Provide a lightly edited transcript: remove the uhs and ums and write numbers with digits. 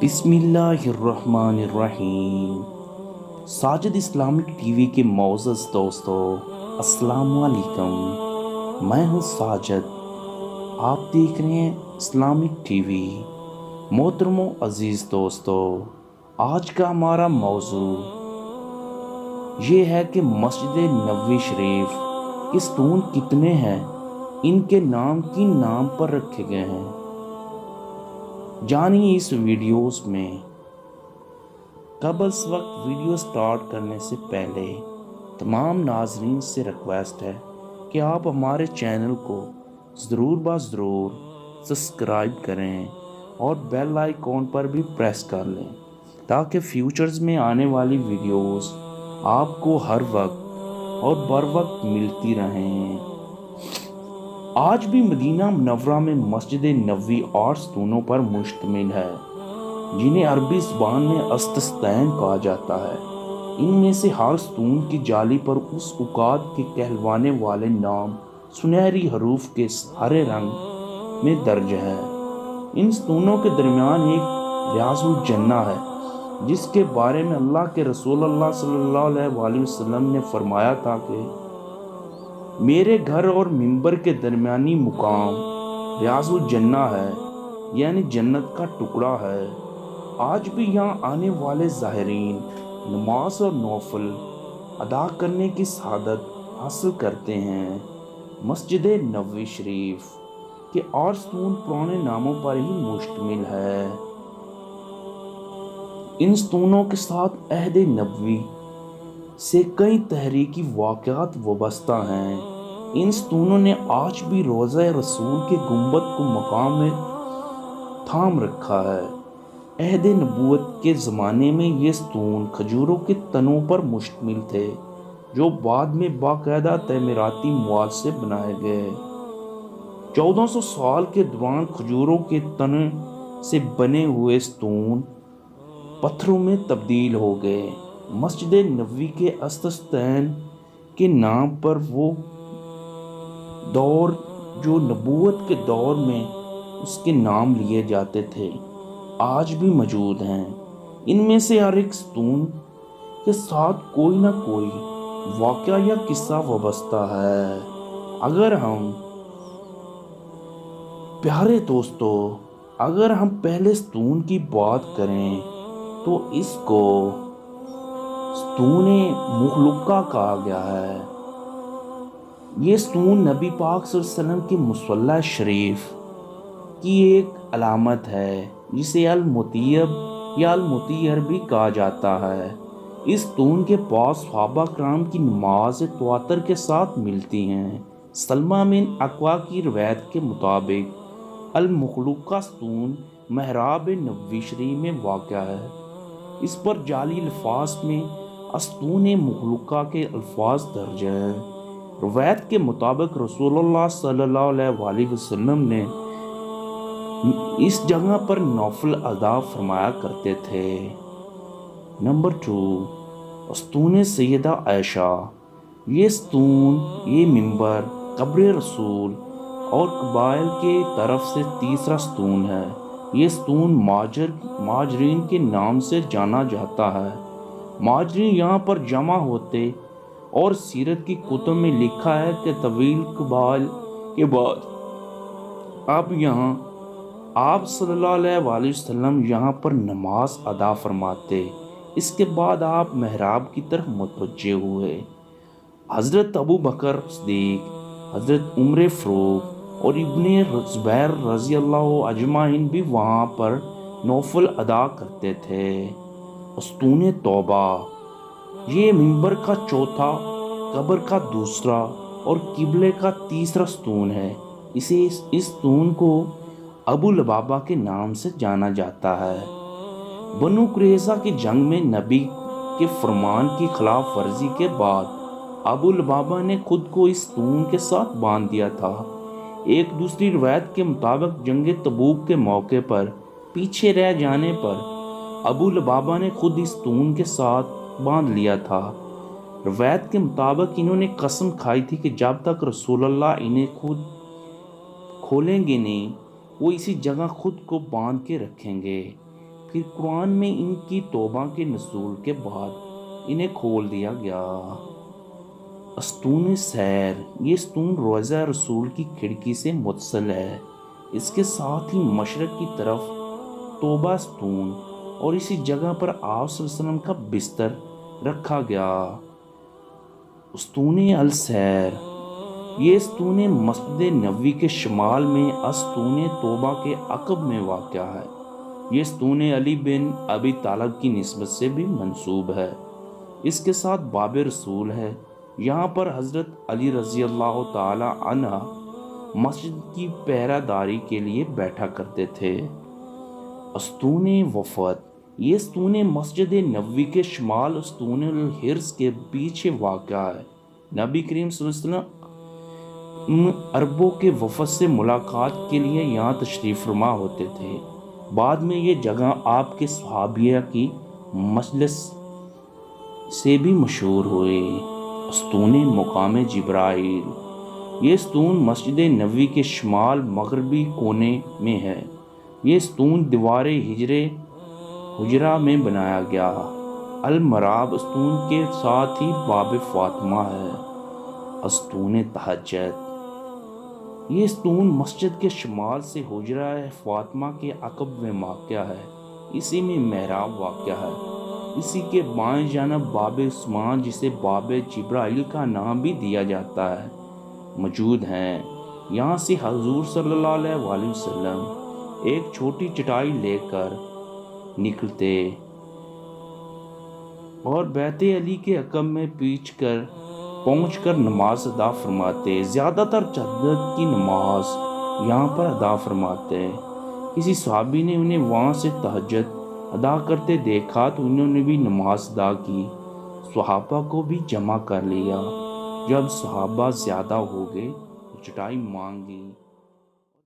بسم اللہ الرحمن الرحیم۔ ساجد اسلامک ٹی وی کے معزز دوستو، السلام علیکم۔ میں ہوں ساجد، آپ دیکھ رہے ہیں اسلامک ٹی وی۔ محترم و عزیز دوستو، آج کا ہمارا موضوع یہ ہے کہ مسجد نبوی شریف کے ستون کتنے ہیں، ان کے نام کن نام پر رکھے گئے ہیں، جانیے اس ویڈیوز میں۔ قبل اس وقت ویڈیو سٹارٹ کرنے سے پہلے تمام ناظرین سے ریکویسٹ ہے کہ آپ ہمارے چینل کو ضرور سبسکرائب کریں اور بیل آئیکن پر بھی پریس کر لیں تاکہ فیوچرز میں آنے والی ویڈیوز آپ کو ہر وقت اور بر وقت ملتی رہیں۔ آج بھی مدینہ منورہ میں مسجد نبوی 8 ستونوں پر مشتمل ہے، جنہیں عربی زبان میں استستین کہا جاتا ہے۔ ان میں سے ہر ستون کی جالی پر اس اوقات کے کہلوانے والے نام سنہری حروف کے ہرے رنگ میں درج ہے۔ ان ستونوں کے درمیان ایک ریاض الجنہ ہے، جس کے بارے میں اللہ کے رسول اللہ صلی اللہ علیہ وسلم نے فرمایا تھا کہ میرے گھر اور منبر کے درمیانی مقام ریاض الجنہ ہے، یعنی جنت کا ٹکڑا ہے۔ آج بھی یہاں آنے والے زائرین نماز اور نوافل ادا کرنے کی سعادت حاصل کرتے ہیں۔ مسجد نبوی شریف کے 8 ستون پرانے ناموں پر ہی مشتمل ہے۔ ان ستونوں کے ساتھ عہد نبوی سے کئی تاریخی واقعات وابستہ ہیں۔ ان ستونوں نے آج بھی روضہ رسول کے گنبد کو مقام میں تھام رکھا ہے۔ عہد نبوت کے زمانے میں یہ ستون کھجوروں کے تنوں پر مشتمل تھے، جو بعد میں باقاعدہ تعمیراتی مواد سے بنائے گئے۔ 1400 سال کے دوران کھجوروں کے تنوں سے بنے ہوئے ستون پتھروں میں تبدیل ہو گئے۔ مسجد نبوی کے استستین کے نام پر وہ دور جو نبوت کے دور میں اس کے نام لیے جاتے تھے آج بھی موجود ہیں۔ ان میں سے ہر ایک ستون کے ساتھ کوئی نہ کوئی واقعہ یا قصہ وابستہ ہے۔ پیارے دوستو، اگر ہم پہلے ستون کی بات کریں تو اس کو ستون مخلوقہ کہا گیا ہے۔ یہ ستون نبی پاک صلی اللہ علیہ وسلم کے مصلی شریف کی ایک علامت ہے، جسے المطیب یا المطیر بھی کہا جاتا ہے۔ اس ستون کے پاس صحابہ کرام کی نماز تواتر کے ساتھ ملتی ہیں۔ سلمہ بن اکوع کی روایت کے مطابق المخلوقہ ستون محراب نبوی شریف میں واقع ہے۔ اس پر جعلی الفاظ میں ستون مخلوقہ کے الفاظ درج ہیں۔ روایت کے مطابق رسول اللہ صلی اللہ علیہ وسلم نے اس جگہ پر نوافل ادا فرمایا کرتے تھے۔ نمبر 2، ستون سیدہ عائشہ۔ یہ ستون، یہ منبر قبر رسول اور قبائل کے طرف سے تیسرا ستون ہے۔ یہ ستون مہاجرین کے نام سے جانا جاتا ہے۔ مہاجرین یہاں پر جمع ہوتے اور سیرت کی کتب میں لکھا ہے کہ طویل قبائل کے بعد آپ صلی اللہ علیہ وسلم یہاں پر نماز ادا فرماتے۔ اس کے بعد آپ محراب کی طرف متوجہ ہوئے۔ حضرت ابو بکر صدیق، حضرت عمر فاروق اور ابن زبیر رضی اللہ اجمعین بھی وہاں پر نوافل ادا کرتے تھے۔ ستون توبہ، یہ منبر کا چوتھا، قبر کا دوسرا اور قبلے کا تیسرا ستون ہے۔ اس ستون کو ابو لبابہ کے نام سے جانا جاتا ہے۔ بنو قریظہ کی جنگ میں نبی کے فرمان کی خلاف ورزی کے بعد ابو لبابہ نے خود کو اس ستون کے ساتھ باندھ دیا تھا۔ ایک دوسری روایت کے مطابق جنگ تبوک کے موقع پر پیچھے رہ جانے پر ابو لبابہ نے خود اس ستون کے ساتھ باندھ لیا تھا۔ روایت کے مطابق انہوں نے قسم کھائی تھی کہ جب تک رسول اللہ انہیں خود کھولیں گے نہیں، وہ اسی جگہ خود کو باندھ کے رکھیں گے۔ پھر قرآن میں ان کی توبہ کے نزول کے بعد انہیں کھول دیا گیا۔ استون سیر، یہ استون روضہ رسول کی کھڑکی سے متصل ہے۔ اس کے ساتھ ہی مشرق کی طرف توبہ استون اور اسی جگہ پر آپ صلی اللہ علیہ وسلم کا بستر رکھا گیا۔ استون السیر، یہ استون مسجد نبوی کے شمال میں استون توبہ کے عقب میں واقع ہے۔ یہ استون علی بن ابی طالب کی نسبت سے بھی منسوب ہے۔ اس کے ساتھ باب رسول ہے۔ یہاں پر حضرت علی رضی اللہ تعالی عنہ مسجد کی پہرہ داری کے لیے بیٹھا کرتے تھے۔ استون وفد، یہ استون مسجد نبوی کے شمال استون الحرز کے پیچھے واقع ہے۔ نبی کریم صلی اللہ علیہ وسلم عربوں کے وفد سے ملاقات کے لیے یہاں تشریف فرما ہوتے تھے۔ بعد میں یہ جگہ آپ کے صحابیہ کی مجلس سے بھی مشہور ہوئی۔ استون مقام جبرائیل، یہ استون مسجد نبوی کے شمال مغربی کونے میں ہے۔ یہ استون دیوار حجرہ میں بنایا گیا۔ المراب استون کے ساتھ ہی باب فاطمہ ہے۔ استون تہجد، یہ استون مسجد کے شمال سے حجرہ فاطمہ کے عقب میں واقع ہے۔ اسی میں محراب واقع ہے۔ اسی کے بائیں جانب باب عثمان، جسے باب جبرائیل کا نام بھی دیا جاتا ہے، موجود ہیں۔ یہاں سے حضور صلی اللہ علیہ وآلہ وسلم ایک چھوٹی چٹائی لے کر نکلتے اور بیت علی کے عقب میں پہنچ کر نماز ادا فرماتے۔ زیادہ تر تہجد کی نماز یہاں پر ادا فرماتے۔ کسی صحابی نے انہیں وہاں سے تہجد ادا کرتے دیکھا تو انہوں نے بھی نماز ادا کی، صحابہ کو بھی جمع کر لیا۔ جب صحابہ زیادہ ہو گئے تو چٹائی مانگی۔